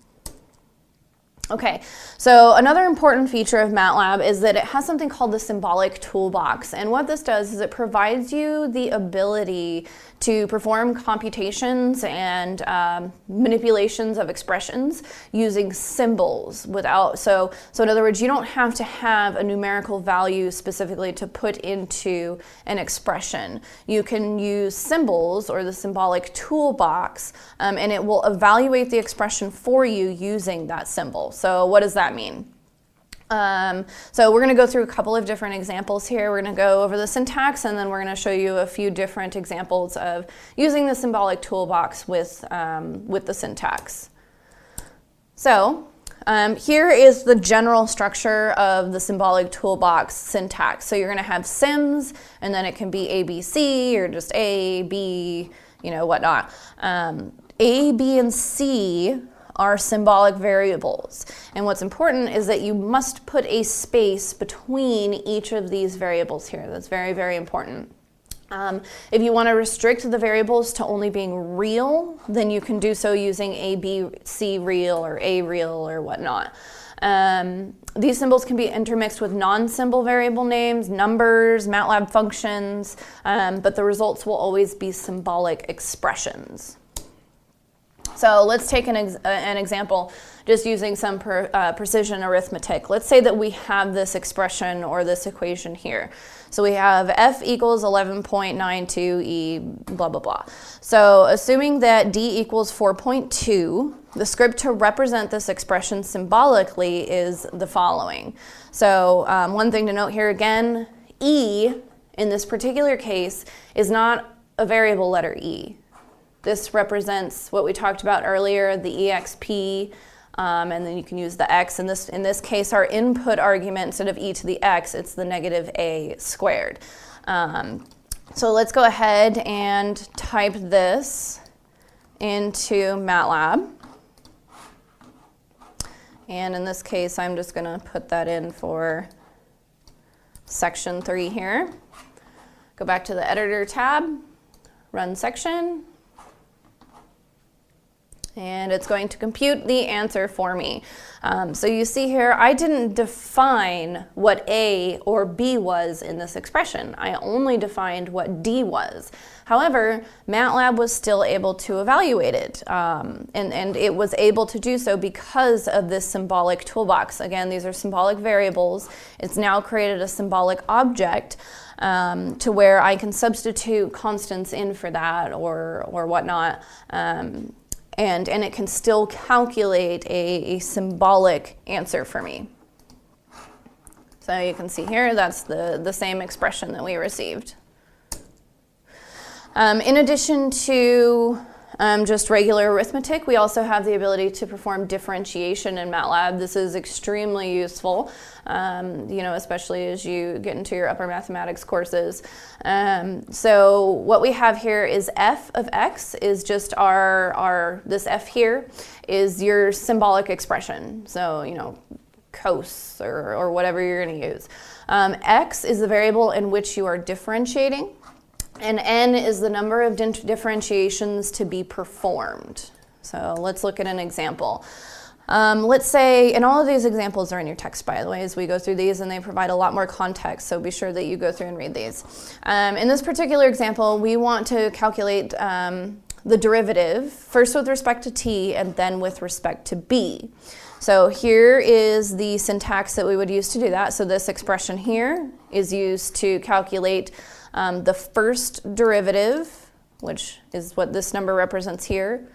Okay, so another important feature of MATLAB is that it has something called the Symbolic Toolbox, and what this does is it provides you the ability to perform computations and manipulations of expressions using symbols so in other words, you don't have to have a numerical value specifically to put into an expression. You can use symbols or the Symbolic Toolbox, and it will evaluate the expression for you using that symbol. So what does that mean? So we're going to go through a couple of different examples here. We're going to go over the syntax, and then we're going to show you a few different examples of using the symbolic toolbox with the syntax. So here is the general structure of the symbolic toolbox syntax. So you're going to have symbs, and then it can be ABC or just A, B, whatnot. A, B, and C are symbolic variables. And what's important is that you must put a space between each of these variables here. That's very, very important. If you want to restrict the variables to only being real, then you can do so using A, B, C real or A real or whatnot. These symbols can be intermixed with non-symbol variable names, numbers, MATLAB functions, but the results will always be symbolic expressions. So let's take an example just using some precision arithmetic. Let's say that we have this expression or this equation here. So we have f equals 11.92 e blah, blah, blah. So assuming that d equals 4.2, the script to represent this expression symbolically is the following. So one thing to note here again, e in this particular case is not a variable letter e. This represents what we talked about earlier, the exp, and then you can use the x. In this case, our input argument, instead of e to the x, it's the negative a squared. So let's go ahead and type this into MATLAB. And in this case, I'm just going to put that in for section 3 here. Go back to the editor tab, run section. And it's going to compute the answer for me. So you see here, I didn't define what A or B was in this expression. I only defined what D was. However, MATLAB was still able to evaluate it, and it was able to do so because of this symbolic toolbox. Again, these are symbolic variables. It's now created a symbolic object to where I can substitute constants in for that or whatnot. And it can still calculate a symbolic answer for me. So you can see here, that's the same expression that we received. In addition to just regular arithmetic, we also have the ability to perform differentiation in MATLAB. This is extremely useful, especially as you get into your upper mathematics courses. So what we have here is f of x is just this f here is your symbolic expression. So, cos or whatever you're going to use. X is the variable in which you are differentiating. And n is the number of differentiations to be performed. So let's look at an example. Let's say, and all of these examples are in your text, by the way, as we go through these, and they provide a lot more context, so be sure that you go through and read these. In this particular example, we want to calculate the derivative, first with respect to t, and then with respect to b. So here is the syntax that we would use to do that. So this expression here is used to calculate the first derivative, which is what this number represents here,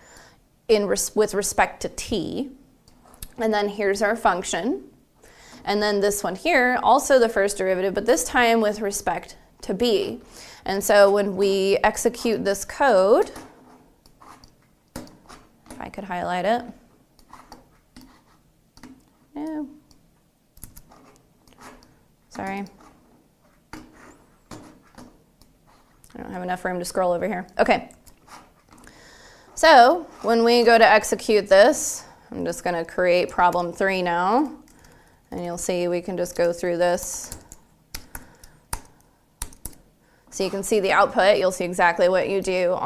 with respect to t. And then here's our function. And then this one here, also the first derivative, but this time with respect to b. And so when we execute this code, if I could highlight it. No. Sorry. I don't have enough room to scroll over here. Okay. So when we go to execute this, I'm just going to create problem 3 now. And you'll see we can just go through this. So you can see the output. You'll see exactly what you do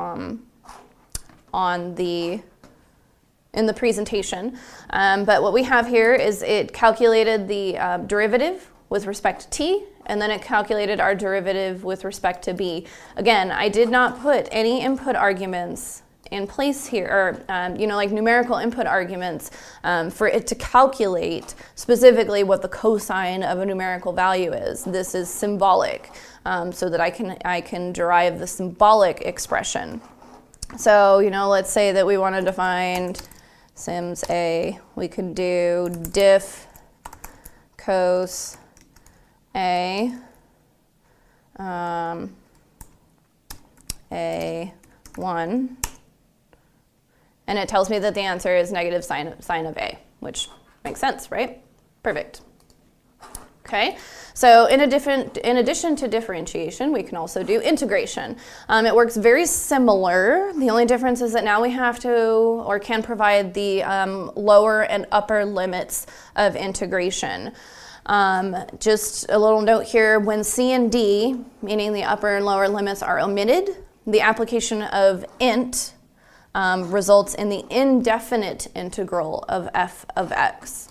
in the presentation. But what we have here is it calculated the derivative with respect to t, and then it calculated our derivative with respect to b. Again, I did not put any input arguments in place here, or like numerical input arguments for it to calculate specifically what the cosine of a numerical value is. This is symbolic, so that I can derive the symbolic expression. So, let's say that we want to define sims a. We could do diff cos A A1, and it tells me that the answer is negative sine of A, which makes sense, right? Perfect. Okay, so in addition to differentiation, we can also do integration. It works very similar. The only difference is that now we have to or can provide the lower and upper limits of integration. Just a little note here, when C and D, meaning the upper and lower limits, are omitted, the application of int results in the indefinite integral of f of x.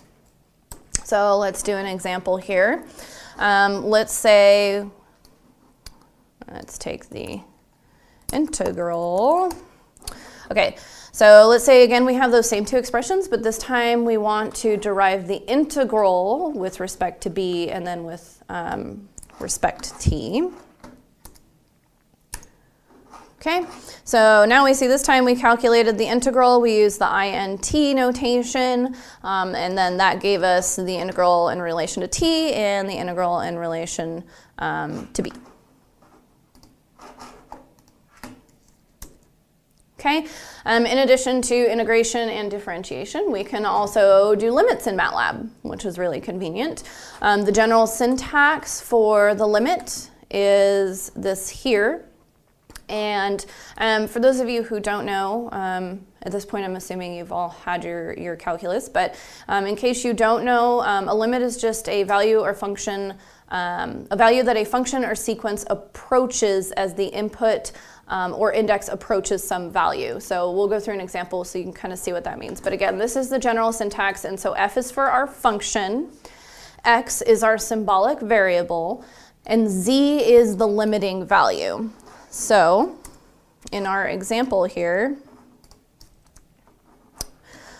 So let's do an example here. Let's take the integral. Okay, so let's say again we have those same two expressions, but this time we want to derive the integral with respect to b and then with respect to t. Okay, so now we see this time we calculated the integral. We used the int notation, and then that gave us the integral in relation to t and the integral in relation to b. Okay, in addition to integration and differentiation, we can also do limits in MATLAB, which is really convenient. The general syntax for the limit is this here. And for those of you who don't know, at this point I'm assuming you've all had your calculus, but in case you don't know, a limit is just a value or function, a value that a function or sequence approaches as the input or index approaches some value. So we'll go through an example so you can kind of see what that means. But again, this is the general syntax, and so f is for our function, x is our symbolic variable, and z is the limiting value. So in our example here,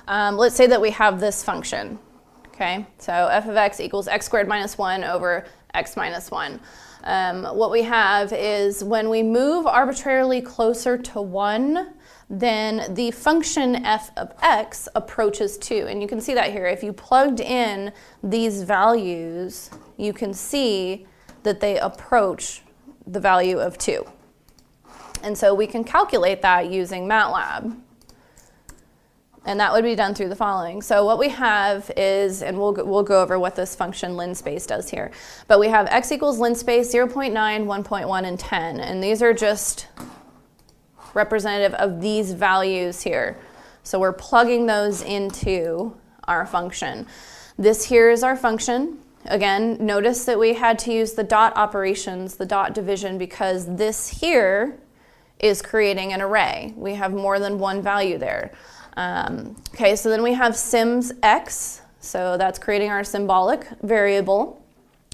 let's say that we have this function, okay? So f of x equals x squared minus 1 over x minus 1. What we have is when we move arbitrarily closer to 1, then the function f of x approaches 2. And you can see that here. If you plugged in these values, you can see that they approach the value of 2. And so we can calculate that using MATLAB. And that would be done through the following. So what we have is, and we'll go over what this function linspace does here, but we have x equals linspace 0.9, 1.1, and 10. And these are just representative of these values here. So we're plugging those into our function. This here is our function. Again, notice that we had to use the dot operations, the dot division, because this here is creating an array. We have more than one value there. Okay, so then we have sims x, so that's creating our symbolic variable,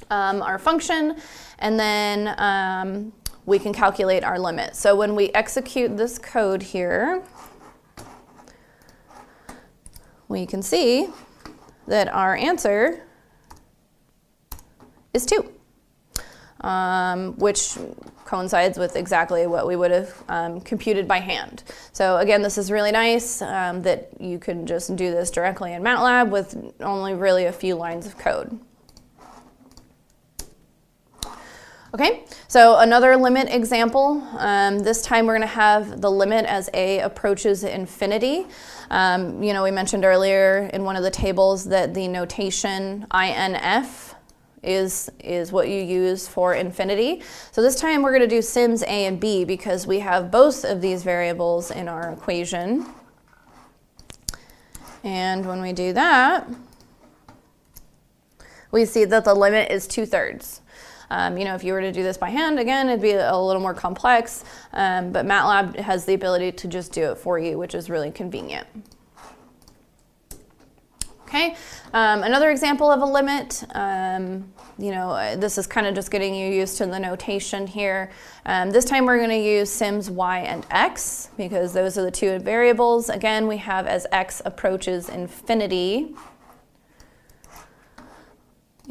our function, and then we can calculate our limit. So when we execute this code here, we can see that our answer is 2. Which coincides with exactly what we would have computed by hand. So again, this is really nice that you can just do this directly in MATLAB with only really a few lines of code. Okay, so another limit example. This time we're going to have the limit as a approaches infinity. You know, we mentioned earlier in one of the tables that the notation INF is what you use for infinity. So this time we're going to do sims a and b because we have both of these variables in our equation. And when we do that, we see that the limit is 2/3. You know, if you were to do this by hand, again, it'd be a little more complex, but MATLAB has the ability to just do it for you, which is really convenient. Okay, another example of a limit, you know, this is kind of just getting you used to the notation here. This time we're going to use sims y and x because those are the two variables. Again, we have as x approaches infinity.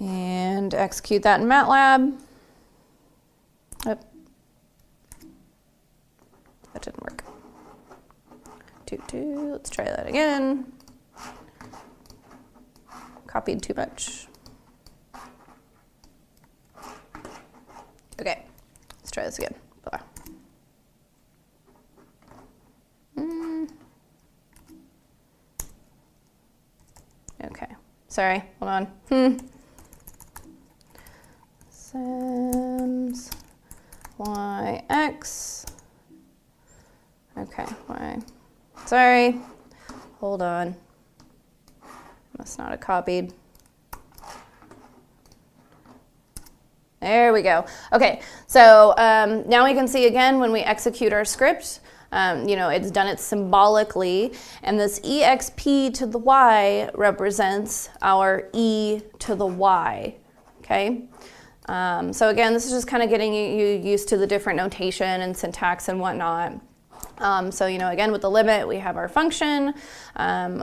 And execute that in MATLAB. Oh, that didn't work. Let's try that again. Copied too much. this again. Blah. Okay, sorry, hold on. Sims yx. Okay, y. Sorry, hold on. Must not have copied. There we go. Okay, so now we can see again when we execute our script, it's done it symbolically, and this exp to the y represents our e to the y, okay? So again, this is just kind of getting you used to the different notation and syntax and whatnot. So, again, with the limit, we have our function,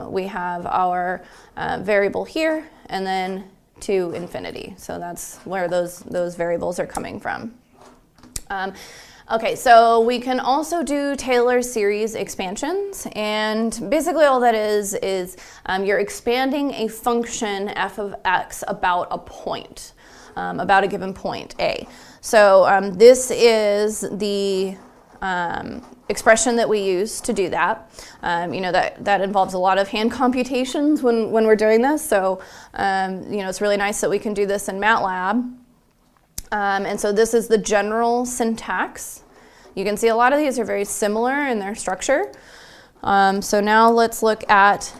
we have our variable here, and then to infinity. So that's where those variables are coming from. Okay, so we can also do Taylor series expansions, and basically all that is you're expanding a function f of x about a point, about a given point, a. So this is the expression that we use to do that. That involves a lot of hand computations when we're doing this, so it's really nice that we can do this in MATLAB. And so this is the general syntax. You can see a lot of these are very similar in their structure. So now let's look at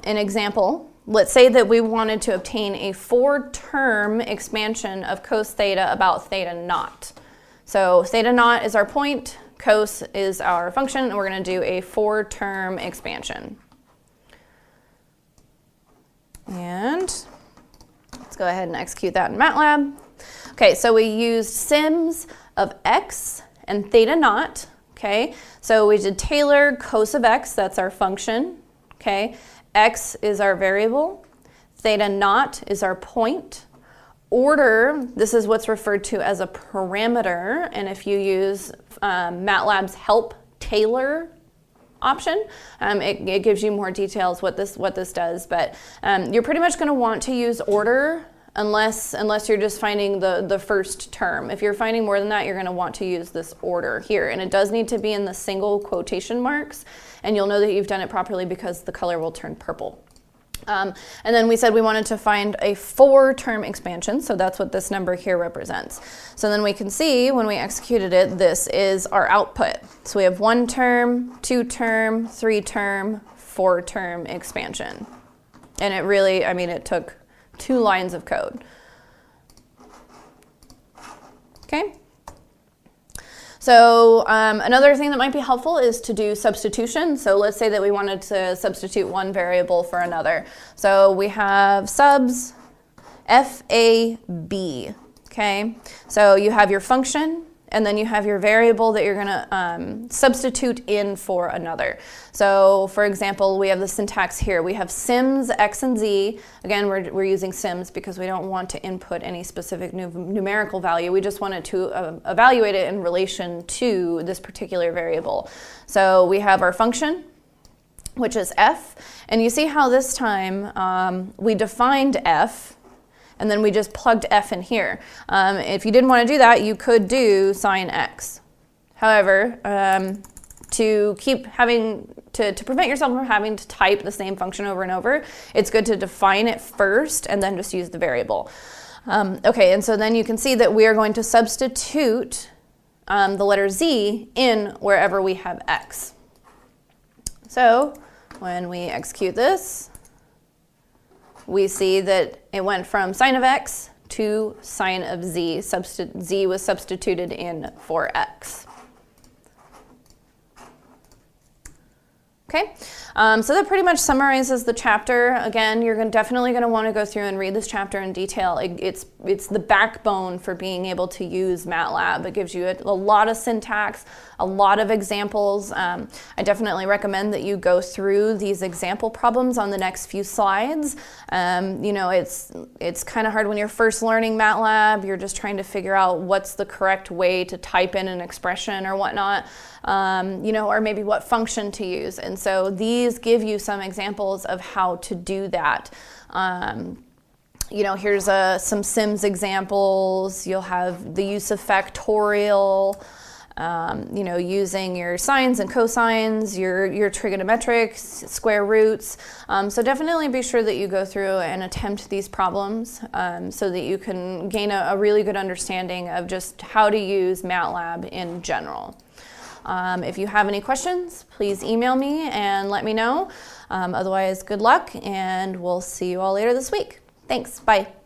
an example. Let's say that we wanted to obtain a 4-term expansion of cos theta about theta naught. So theta naught is our point, cos is our function, and we're going to do a 4-term expansion. And let's go ahead and execute that in MATLAB. Okay, so we used sims of x and theta naught, okay? So we did Taylor cos of x, that's our function, okay? X is our variable, theta naught is our point. Order, this is what's referred to as a parameter, and if you use MATLAB's help Taylor option, it gives you more details what this does, but you're pretty much going to want to use order unless you're just finding the first term. If you're finding more than that, you're going to want to use this order here, and it does need to be in the single quotation marks, and you'll know that you've done it properly because the color will turn purple. And then we said we wanted to find a 4-term expansion, so that's what this number here represents. So then we can see when we executed it, this is our output. So we have 1-term, 2-term, 3-term, 4-term expansion. And it really, it took 2 lines of code. Okay? So another thing that might be helpful is to do substitution. So let's say that we wanted to substitute one variable for another. So we have subs FAB, okay? So you have your function, and then you have your variable that you're gonna substitute in for another. So for example, we have the syntax here. We have sims x and z. Again, we're using sims because we don't want to input any specific numerical value. We just wanted to evaluate it in relation to this particular variable. So we have our function, which is f, and you see how this time we defined f, and then we just plugged f in here. If you didn't want to do that, you could do sine x. However, to keep having to prevent yourself from having to type the same function over and over, it's good to define it first and then just use the variable. Okay, and so then you can see that we are going to substitute the letter z in wherever we have x. So when we execute this, we see that it went from sine of x to sine of z. Z was substituted in for x. Okay, so that pretty much summarizes the chapter. Again, you're definitely going to want to go through and read this chapter in detail. It's the backbone for being able to use MATLAB. It gives you a lot of syntax, a lot of examples. I definitely recommend that you go through these example problems on the next few slides. It's kind of hard when you're first learning MATLAB. You're just trying to figure out what's the correct way to type in an expression or whatnot. Or maybe what function to use. And so these give you some examples of how to do that. Here's some Sims examples. You'll have the use of factorial. you know, using your sines and cosines, your trigonometrics, square roots. So definitely be sure that you go through and attempt these problems so that you can gain a really good understanding of just how to use MATLAB in general. If you have any questions, please email me and let me know. Otherwise, good luck, and we'll see you all later this week. Thanks. Bye.